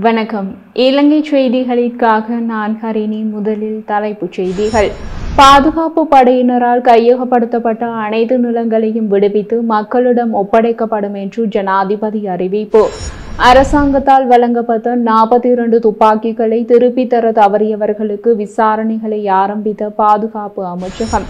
வணக்கம். இலங்கை செய்திகளுக்காக நான் ஹரிணி. முதலில் தலைப்புச் செய்திகள். பாதுகாப்பு படையினரால் கையகப்படுத்தப்பட்ட அனைத்து நிலங்களையும் விடுவித்து மக்களிடம் ஒப்படைக்கப்படும் என்று ஜனாதிபதி அறிவிப்பு. அரசாங்கத்தால் வழங்கப்பட்ட 42 துப்பாக்கிகளை திருப்பித் தர தவறியவர்களுக்கு விசாரணைகளை ஆரம்பித்த பாதுகாப்பு அமைச்சகம்.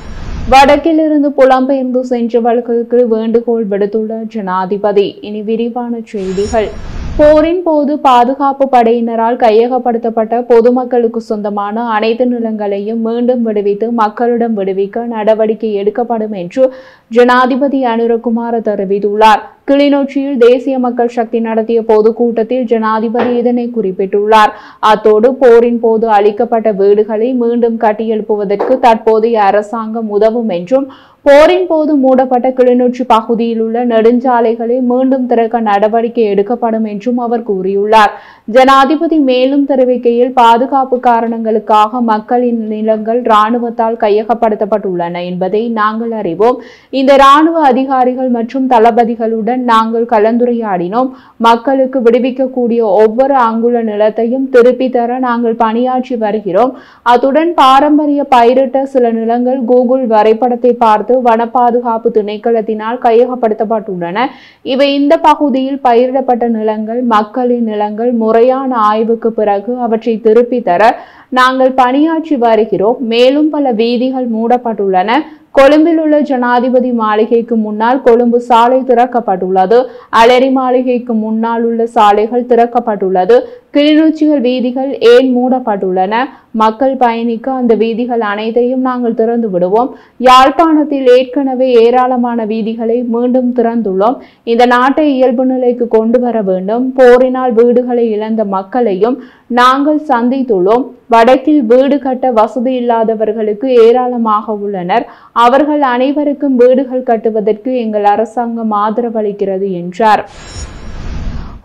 வடக்கிலிருந்து புலம்பெயர்ந்து சென்றவர்களுக்கு வேண்டுகோள் விடுத்துள்ள ஜனாதிபதி. இனி விரிவான செய்திகள். போரின் போது பாதுகாப்பு படையினரால் கையகப்படுத்தப்பட்ட பொதுமக்களுக்கு சொந்தமான அனைத்து நிலங்களையும் மீண்டும் விடுவித்து மக்களிடம் விடுவிக்க நடவடிக்கை எடுக்கப்படும் என்று ஜனாதிபதி அனுரகுமார தெரிவித்துள்ளார். கிளிநொச்சியில் தேசிய மக்கள் சக்தி நடத்திய பொதுக்கூட்டத்தில் ஜனாதிபதி இதனை குறிப்பிட்டுள்ளார். அத்தோடு போரின் போது அளிக்கப்பட்ட வீடுகளை மீண்டும் கட்டியெழுப்புவதற்கு தற்போதைய அரசாங்கம் உதவும் என்றும், போரின் போது மூடப்பட்ட கிளிநொச்சி பகுதியில் உள்ள நெடுஞ்சாலைகளை மீண்டும் திறக்க நடவடிக்கை எடுக்கப்படும் என்றும் அவர் கூறியுள்ளார். ஜனாதிபதி மேலும் தெரிவிக்கையில், பாதுகாப்பு காரணங்களுக்காக மக்களின் நிலங்கள் இராணுவத்தால் கையகப்படுத்தப்பட்டுள்ளன என்பதை நாங்கள் அறிவோம். இந்த இராணுவ அதிகாரிகள் மற்றும் தளபதிகளுடன் நாங்கள் கலந்துரையாடினோம். மக்களுக்கு விடுவிக்கக்கூடிய ஒவ்வொரு அங்குல நிலத்தையும் திருப்பி தர நாங்கள் பணியாற்றி வருகிறோம். அத்துடன் பாரம்பரிய பயிரிட்ட சில நிலங்கள் கூகுள் வரைபடத்தை பார்த்து வன பாதுகாப்பு திணைக்களத்தினால் கையகப்படுத்தப்பட்டுள்ளன. இவை இந்த பகுதியில் பயிரிடப்பட்ட நிலங்கள், மக்களின் நிலங்கள். முறையான ஆய்வுக்கு பிறகு அவற்றை திருப்பி தர நாங்கள் பணியாற்றி வருகிறோம். மேலும் பல வீதிகள் மூடப்பட்டுள்ளன. கொழும்பில் உள்ள ஜனாதிபதி மாளிகைக்கு முன்னால் கொழும்பு சாலை திறக்கப்பட்டுள்ளது. அலரி மாளிகைக்கு முன்னால் உள்ள சாலைகள் திறக்கப்பட்டுள்ளது. கிளிநொச்சிகள் வீதிகள் ஏன் மூடப்பட்டுள்ளன? மக்கள் பயணிக்க அந்த வீதிகள் அனைத்தையும் நாங்கள் திறந்து விடுவோம். யாழ்ப்பாணத்தில் ஏற்கனவே ஏராளமான வீதிகளை மீண்டும் திறந்துள்ளோம். இந்த நாட்டை இயல்பு நிலைக்கு கொண்டு வர வேண்டும். போரினால் வீடுகளை இழந்த மக்களையும் நாங்கள் சந்தித்துள்ளோம். வடக்கில் வீடு கட்ட வசதி இல்லாதவர்களுக்கு ஏராளமாக உள்ளனர். அவர்கள் அனைவருக்கும் வீடுகள் கட்டுவதற்கு எங்கள் அரசாங்கம் ஆதரவளிக்கிறது என்றார்.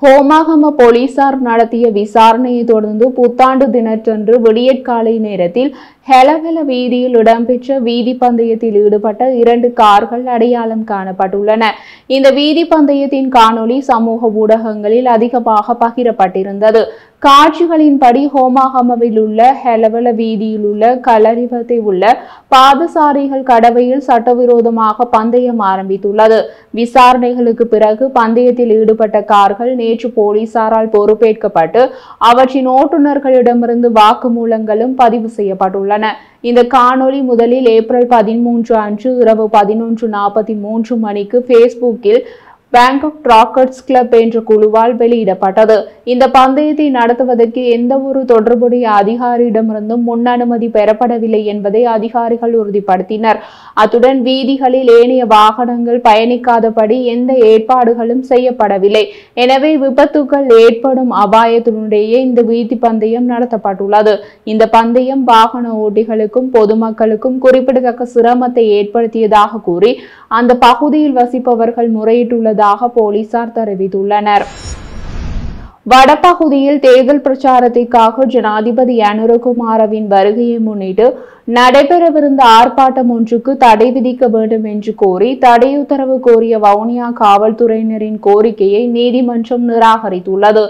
ஹோமாகம போலீசார் நடத்திய விசாரணையை தொடர்ந்து புத்தாண்டு தினத்தன்று விடியற்காலை நேரத்தில் ஹெலவெல வீதியில் இடம்பெற்ற வீதி பந்தயத்தில் ஈடுபட்ட 2 கார்கள் அடையாளம் காணப்பட்டுள்ளன. இந்த வீதி பந்தயத்தின் காணொளி சமூக ஊடகங்களில் அதிகமாக பகிரப்பட்டிருந்தது. காட்சிகளின்படி ஹோமாகமவில் உள்ள ஹெலவெல வீதியில் உள்ள களரிவத்தை உள்ள பாதசாரிகள் கடவையில் சட்டவிரோதமாக பந்தயம் ஆரம்பித்துள்ளது. விசாரணைகளுக்கு பிறகு பந்தயத்தில் ஈடுபட்ட கார்கள் நேற்று போலீசாரால் பொறுப்பேற்கப்பட்டு அவற்றின் ஓட்டுநர்களிடமிருந்து வாக்குமூலங்களும் பதிவு செய்யப்பட்டுள்ளன. இந்த காணொளி முதலில் ஏப்ரல் 13 அன்று இரவு 11:43 மணிக்கு ஃபேஸ்புக்கில் பேங்காக் ராக்கெட்ஸ் கிளப் என்ற குழுவால் வெளியிடப்பட்டது. இந்த பந்தயத்தை நடத்துவதற்கு எந்த ஒரு தொடர்புடைய அதிகாரியிடமிருந்தும் முன் அனுமதி பெறப்படவில்லை என்பதை அதிகாரிகள் உறுதிப்படுத்தினர். அத்துடன் வீதிகளில் ஏனைய வாகனங்கள் பயணிக்காதபடி எந்த ஏற்பாடுகளும் செய்யப்படவில்லை. எனவே விபத்துக்கள் ஏற்படும் அபாயத்தினுடைய இந்த வீதி பந்தயம் நடத்தப்பட்டுள்ளது. இந்த பந்தயம் வாகன ஓட்டிகளுக்கும் பொதுமக்களுக்கும் குறிப்பிடத்தக்க சிரமத்தை ஏற்படுத்தியதாக கூறி அந்த பகுதியில் வசிப்பவர்கள் முறையிட்டுள்ளதாக போலீசார் தெரிவித்துள்ளனர். வடபகுதியில் தேர்தல் பிரச்சாரத்திற்காக ஜனாதிபதி அனுரகுமாரவின் வருகையை முன்னிட்டு நடைபெறவிருந்த ஆர்ப்பாட்டம் ஒன்றுக்கு தடை விதிக்க வேண்டும் என்று கோரி தடையுத்தரவு கோரிய வவுனியா காவல்துறையினரின் கோரிக்கையை நீதிமன்றம் நிராகரித்துள்ளது.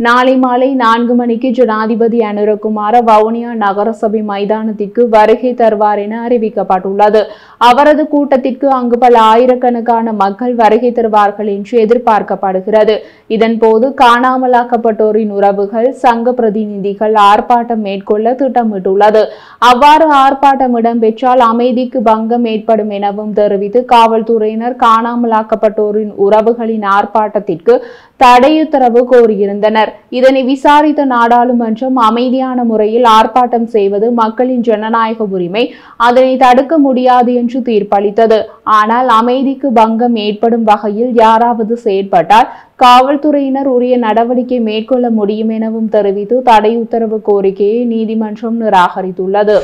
நாளை மாலை 4 மணிக்கு ஜனாதிபதி அனுரகுமார வவுனியா நகரசபை மைதானத்திற்கு வருகை தருவார் என அறிவிக்கப்பட்டுள்ளது. அவரது கூட்டத்திற்கு அங்கு பல ஆயிரக்கணக்கான மக்கள் வருகை தருவார்கள் என்று எதிர்பார்க்கப்படுகிறது. இதன்போது காணாமலாக்கப்பட்டோரின் உறவுகள் சங்க பிரதிநிதிகள் ஆர்ப்பாட்டம் மேற்கொள்ள திட்டமிட்டுள்ளது. அவ்வாறு ஆர்ப்பாட்டம் இடம்பெற்றால் அமைதிக்கு பங்கம் ஏற்படும் எனவும் தெரிவித்து காவல்துறையினர் காணாமலாக்கப்பட்டோரின் உறவுகளின் ஆர்ப்பாட்டத்திற்கு தடையுத்தரவு கோரியிருந்தனர். இதனை விசாரித்த நாடாளுமன்றம் அமைதியான முறையில் ஆர்ப்பாட்டம் செய்வது மக்களின் ஜனநாயக உரிமை, அதனை தடுக்க முடியாது என்று தீர்ப்பளித்தது. ஆனால் அமைதிக்கு பங்கம் ஏற்படும் வகையில் யாராவது செயற்பட்டால் காவல்துறையினர் உரிய நடவடிக்கை மேற்கொள்ள முடியும் எனவும் தெரிவித்து தடை உத்தரவு கோரிக்கையை நீதிமன்றம் நிராகரித்துள்ளது.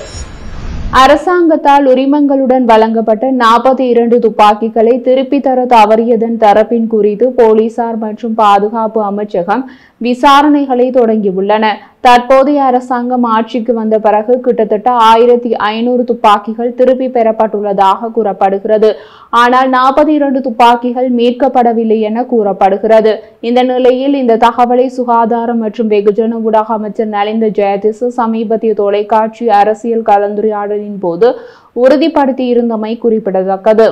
அரசாங்கத்தால் உரிமங்களுடன் வழங்கப்பட்ட 42 துப்பாக்கிகளை திருப்பி தர தவறியதன் தரப்பின் குறித்து போலீசார் மற்றும் பாதுகாப்பு அமைச்சகம் விசாரணைகளை தொடங்கியுள்ளன. தற்போதைய அரசாங்கம் ஆட்சிக்கு வந்த பிறகு கிட்டத்தட்ட 1500 துப்பாக்கிகள் திருப்பி பெறப்பட்டுள்ளதாக கூறப்படுகிறது. ஆனால் 42 துப்பாக்கிகள் மீட்கப்படவில்லை என கூறப்படுகிறது. இந்த நிலையில் இந்த தகவலை சுகாதாரம் மற்றும் வெகுஜன ஊடக அமைச்சர் நலிந்த ஜெயதிச சமீபத்திய தொலைக்காட்சி அரசியல் கலந்துரையாடலின் போது உறுதிப்படுத்தியிருந்தமை குறிப்பிடத்தக்கது.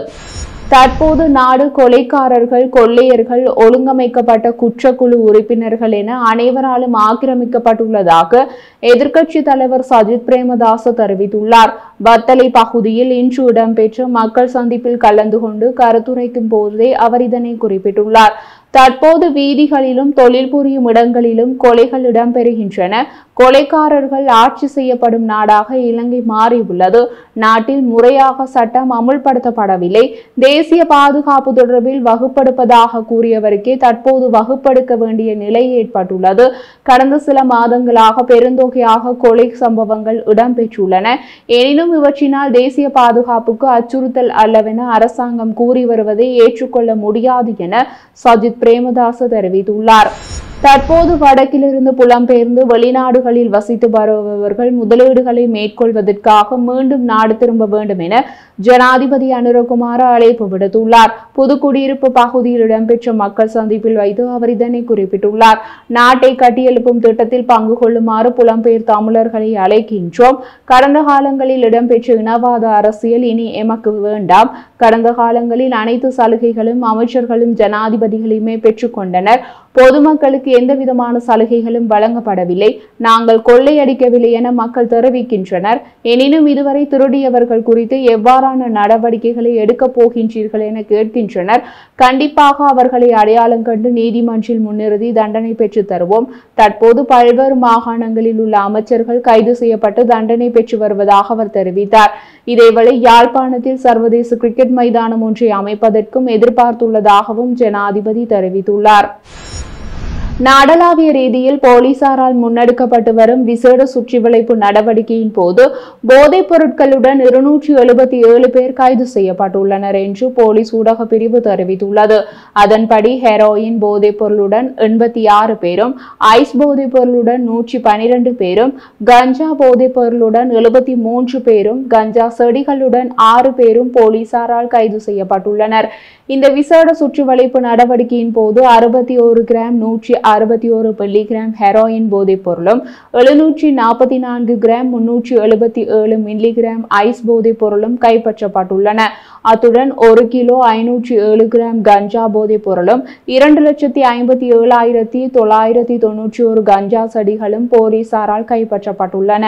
தற்போது நாடு கொலைக்காரர்கள், கொள்ளையர்கள், ஒழுங்கமைக்கப்பட்ட குற்றக்குழு உறுப்பினர்கள் என அனைவராலும் ஆக்கிரமிக்கப்பட்டுள்ளதாக எதிர்க்கட்சி தலைவர் சஜித் பிரேமதாச தெரிவித்துள்ளார். வத்தலை பகுதியில் இன்று இடம்பெற்ற மக்கள் சந்திப்பில் கலந்து கொண்டு கருத்துரைக்கும் போதே அவர் இதனை குறிப்பிட்டுள்ளார். தற்போது வீதிகளிலும் தொழில் புரியும் இடங்களிலும் கொலைகள் இடம்பெறுகின்றன. கொலைக்காரர்கள் ஆட்சி செய்யப்படும் நாடாக இலங்கை மாறியுள்ளது. நாட்டில் முறையாக சட்டம் அமுல்படுத்தப்படவில்லை. தேசிய பாதுகாப்பு தொடர்பில் வகுப்படுப்பதாக கூறியவருக்கே தற்போது வகுப்படுத்த வேண்டிய நிலை ஏற்பட்டுள்ளது. கடந்த சில மாதங்களாக பெருந்தொகையாக கொலை சம்பவங்கள் இடம்பெற்றுள்ளன. எனினும் இவற்றினால் தேசிய பாதுகாப்புக்கு அச்சுறுத்தல் அல்லவென அரசாங்கம் கூறி வருவதை ஏற்றுக்கொள்ள முடியாது என சஜித் பிரேமதாச தெரிவித்துள்ளார். தற்போது வடக்கிலிருந்து புலம்பெயர்ந்து வெளிநாடுகளில் வசித்து வருபவர்கள் முதலீடுகளை மேற்கொள்வதற்காக மீண்டும் நாடு திரும்ப வேண்டும் என ஜனாதிபதி அனுரகுமார அழைப்பு விடுத்துள்ளார். புதுக்குடியிருப்பு பகுதியில் இடம்பெற்ற மக்கள் சந்திப்பில் வைத்து அவர் இதனை குறிப்பிட்டுள்ளார். நாட்டை கட்டியெழுப்பும் திட்டத்தில் பங்கு கொள்ளுமாறு புலம்பெயர் தமிழர்களை அழைக்கின்றோம். கடந்த காலங்களில் இடம்பெற்ற இனவாத அரசியல் இனி எமக்கு வேண்டாம். கடந்த காலங்களில் அனைத்து சலுகைகளும் அமைச்சர்களும் ஜனாதிபதிகளையுமே பெற்றுக்கொண்டனர். பொதுமக்களுக்கு எந்த விதமான சலுகைகளும் வழங்கப்படவில்லை. நாங்கள் கொள்ளையடிக்கவில்லை என மக்கள் தெரிவிக்கின்றனர். எனினும் இதுவரை திருடியவர்கள் குறித்து எவ்வாறான நடவடிக்கைகளை எடுக்கப் போகின்றீர்கள் என கேட்கின்றனர். கண்டிப்பாக அவர்களை அடையாளம் கண்டு நீதிமன்றில் முன்னிறுத்தி தண்டனை பெற்று தருவோம். தற்போது பல்வேறு மாகாணங்களில் உள்ள அமைச்சர்கள் கைது செய்யப்பட்டு தண்டனை பெற்று வருவதாக அவர் தெரிவித்தார். இதேவேளை யாழ்ப்பாணத்தில் சர்வதேச கிரிக்கெட் மைதானம் ஒன்றை அமைப்பதற்கும் எதிர்பார்த்துள்ளதாகவும் ஜனாதிபதி தெரிவித்துள்ளார். நாடளாவிய ரீதியில் போலீசாரால் முன்னெடுக்கப்பட்டு வரும் விசேட சுற்றிவளைப்பு நடவடிக்கையின் போது போதைப் பொருட்களுடன் 277 பேர் கைது செய்யப்பட்டுள்ளனர் என்று போலீஸ் ஊடக பிரிவு தெரிவித்துள்ளது. அதன்படி ஹெரோயின் போதைப் பொருளுடன் 86 பேரும், ஐஸ் போதைப் பொருளுடன் 112 பேரும், கஞ்சா போதைப் பொருளுடன் 73 பேரும், கஞ்சா செடிகளுடன் 6 பேரும் போலீசாரால் கைது செய்யப்பட்டுள்ளனர். இந்த விசேட சுற்றிவளைப்பு நடவடிக்கையின் போது 61 கிராம் 161 மில்லிகிராம் ஹெரோயின் போதைப் பொருளும், 744 கிராம் 377 மில்லிகிராம் ஐஸ் போதைப் பொருளும் கைப்பற்றப்பட்டுள்ளன. அத்துடன் 1 கிலோ 507 கிராம் கஞ்சா போதைப் பொருளும், 2,57,991 கஞ்சா செடிகளும் போலீசாரால் கைப்பற்றப்பட்டுள்ளன.